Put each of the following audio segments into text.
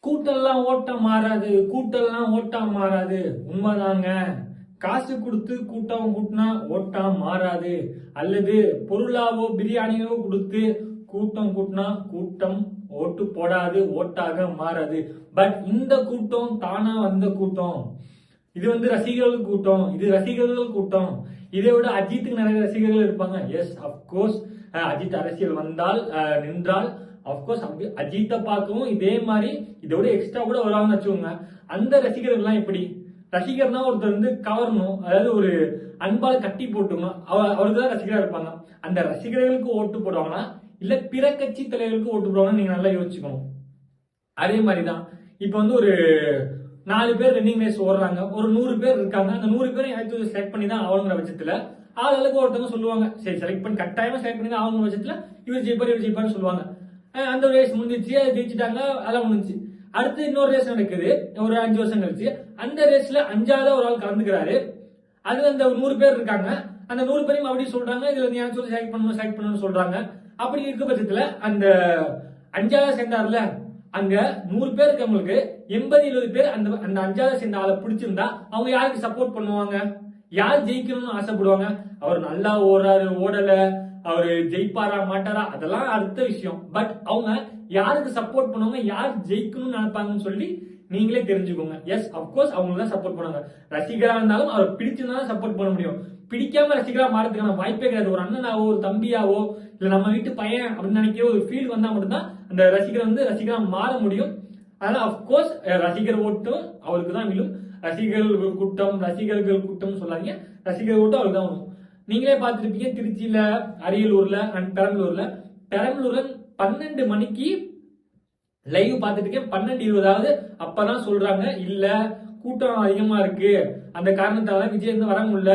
கூட்டெல்லாம் ஓட்டம் மாறாது, கூட்டெல்லாம் ஓட்டம் மாறாது. உண்மைதாங்க. காசு கொடுத்து கூட்டம் கூட்டினா ஓட்டம் மாறாது. அல்லது பொருளாவோ பிரியாணியோ கொடுத்து கூட்டம் கூட்டினா கூட்டம் ஓட்டு போடாது, ஓட்டாக மாறாது. பட் இந்த கூட்டம் தானா வந்த கூட்டம். இது ரசிகர்கள் கூட்டம், இது ரசிகர்கள் கூட்டம். இதை விட அஜித்துக்கு நிறைய ரசிகர்கள் இருப்பாங்க. எஸ், அப்கோர்ஸ் அஜித் அரசியல் வந்தால் நின்றால் அப்கோர்ஸ் அஜித்தை பார்க்கவும் இதே மாதிரி இதோட எக்ஸ்ட்ரா கூட வருவாங்கன்னு வச்சுக்கோங்க. அந்த ரசிகர்கள்லாம் எப்படி? ரசிகர்னா ஒருத்தர் கவரணும், அதாவது ஒரு அன்பால் கட்டி போட்டுக்கணும், அவருக்கு தான் ரசிகரா இருப்பாங்க. அந்த ரசிகர்களுக்கு ஓட்டு போடுவாங்களா இல்ல பிற கட்சி தலைவர்களுக்கு ஓட்டு போடுவாங்கன்னு நீங்க நல்லா யோசிச்சுக்கணும். அதே மாதிரிதான் இப்ப ஒரு 4 பேர் ரன்னிங் ரேஸ் ஓடுறாங்க, ஒரு 100 பேர் இருக்காங்க. அந்த 100 பேரும் யாராச்சும் செலக்ட் பண்ணி தான் ஆகணுங்கிற பட்சத்துல ஆளுக்கு ஒருத்தவங்க சொல்லுவாங்க, சரி செலக்ட் பண்ணி கட்டாயமா செலக்ட் பண்ணி தான் ஆகணுங்கிற பட்சத்துல இவர் ஜெயிப்பாரு சொல்லுவாங்க. அந்த ரேஸ் முடிஞ்சிச்சு, ஜெயிச்சுட்டாங்க, அதெல்லாம் முடிஞ்சு. அடுத்து இன்னொரு ரேஸ் நடக்குது ஒரு 5 வருஷம் கழிச்சு. அந்த ரேஸ்ல 5ஆவது ஒரு ஆள் கலந்துக்கிறாரு. அது அந்த 100 பேர் இருக்காங்க. அந்த 100 பேரையும் அப்படி சொல்றாங்க, இதுல யாராச்சும் செலக்ட் பண்ணணும் சொல்றாங்க. அப்படி இருக்க பட்சத்துல அந்த 5ஆவது சேர்ந்தாருல, அங்க 100 பேர் இருக்கவங்களுக்கு 80-20 பேர் அந்த 5ஆவது சேர்ந்த ஆளை பிடிச்சிருந்தா அவங்க யாருக்கு சப்போர்ட் பண்ணுவாங்க? யார் ஜெயிக்கணும்னு ஆசைப்படுவாங்க? அவர் நல்லா ஓடுறாரு, ஓடல, அவரு ஜெயிப்பாரா மாட்டாரா அதெல்லாம் அடுத்த விஷயம். பட் அவங்க யாருக்கு சப்போர்ட் பண்ணுவாங்க, யார் ஜெயிக்கணும்னு நினைப்பாங்கன்னு சொல்லி நீங்களே தெரிஞ்சுக்கோங்க. எஸ், அப்கோர்ஸ் அவங்களுக்கு தான் சப்போர்ட் பண்ணுவாங்க. ரசிகரா இருந்தாலும் அவர் பிடிச்சிருந்தாலும் சப்போர்ட் பண்ண முடியும். பிடிக்காம ரசிகரா மாறதுக்கான வாய்ப்பே கிடையாது. ஒரு அண்ணனாவோ ஒரு தம்பியாவோ இல்ல நம்ம வீட்டு பையன் அப்படின்னு நினைக்கிற ஒரு ஃபீல் வந்தா மட்டும்தான் அந்த ரசிகர் ரசிகரா மாற முடியும். அதனால அப்கோர்ஸ் ரசிகர் ஓட்டும் அவருக்கு தான் விழும். ரசிகர்கள் கூட்டம் சொல்லாதீங்க, ரசிகர் ஓட்டும் அவருக்கு தான் வரும். நீங்களே பார்த்துருப்பீங்க, திருச்சியில, அரியலூர்ல அண்ட் பெரம்பலூர்ல 12 மணிக்கு லைவ் பார்த்துட்டு இருக்கேன். 12:20 அப்பதான் சொல்றாங்க, இல்ல கூட்டம் அதிகமா இருக்கு, அந்த காரணத்தால விஜய் வர முடியல,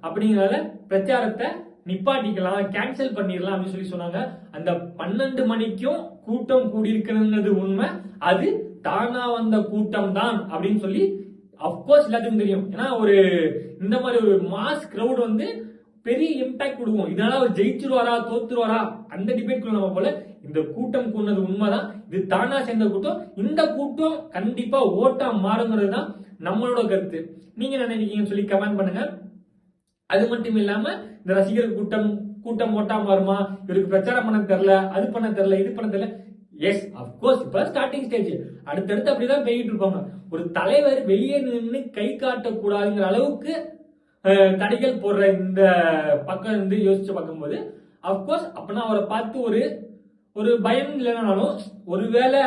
அப்படிங்கறத பிரச்சாரத்தை நிப்பாட்டிக்கலாம், கேன்சல் பண்ணிடலாம் அப்படின்னு சொல்லி சொன்னாங்க. அந்த 12 மணிக்கும் கூட்டம் கூடியிருக்கிறது உண்மை, அது தானா வந்த கூட்டம் தான் அப்படின்னு சொல்லி அப்கோர்ஸ் எல்லாத்துக்கும் தெரியும். ஏன்னா இந்த மாதிரி ஒரு மாஸ் கிரௌட் பெரிய இம்பாக்ட் கொடுக்கும். இதனால அவர் ஜெயிச்சிருவாரா தோத்துருவாரா அந்த டிபேட் நம்ம போல இந்த கூட்டம் கூடது உண்மைதான். இது தானா சேர்ந்த கூட்டம். இந்த கூட்டம் கண்டிப்பா ஓட்டா மாறுங்கிறது தான் நம்மளோட கருத்து. நீங்க என்ன நினைக்கிறீங்கன்னு சொல்லி கமெண்ட் பண்ணுங்க. அது மட்டும் இல்லாம இந்த ரசிகர் கூட்டம் ஓட்டா மாறுமா, இவருக்கு பிரச்சாரம் பண்ண தெரியல, அது பண்ண தெரியல, இது பண்ண தெரியல. எஸ், அப்கோர்ஸ் இப்ப ஸ்டார்டிங் ஸ்டேஜ், அடுத்தடுத்து அப்படிதான் போயிட்டு இருப்பாங்க. ஒரு தலைவர் வெளியே நின்று கை காட்டக்கூடாதுங்கிற அளவுக்கு தடைகள் போடுற இந்த பக்கம் யோசிச்சு பார்க்கும்போது அப்கோர்ஸ் அப்பனா அவரை பார்த்து ஒரு பயம் இல்லைனாலும் ஒருவேளை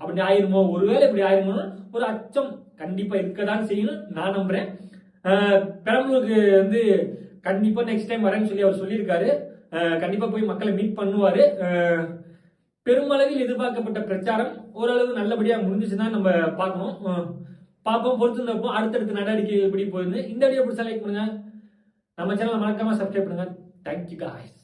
அப்படி ஆயிருமோ, ஒருவேளை இப்படி ஆயிருமோ ஒரு அச்சம் கண்டிப்பா இருக்கதான் செய்யணும் நான் நம்புறேன். பெரம்பலூருக்கு கண்டிப்பா நெக்ஸ்ட் டைம் வரேன்னு சொல்லி அவர் சொல்லியிருக்காரு. கண்டிப்பா போய் மக்களை மீட் பண்ணுவாரு. பெருமளவில் எதிர்பார்க்கப்பட்ட பிரச்சாரம் ஓரளவு நல்லபடியா முடிஞ்சுச்சுதான் நம்ம பார்க்கணும். பார்ப்போம், பொறுத்து இருப்போம். அடுத்தடுத்த நடவடிக்கை எப்படி போயிருந்து. இந்த வீடியோ பிடிச்சா லைக் பண்ணுங்க, நம்ம சேனலை மறக்காம சப்ஸ்கிரைப் பண்ணுங்க. Thank you guys.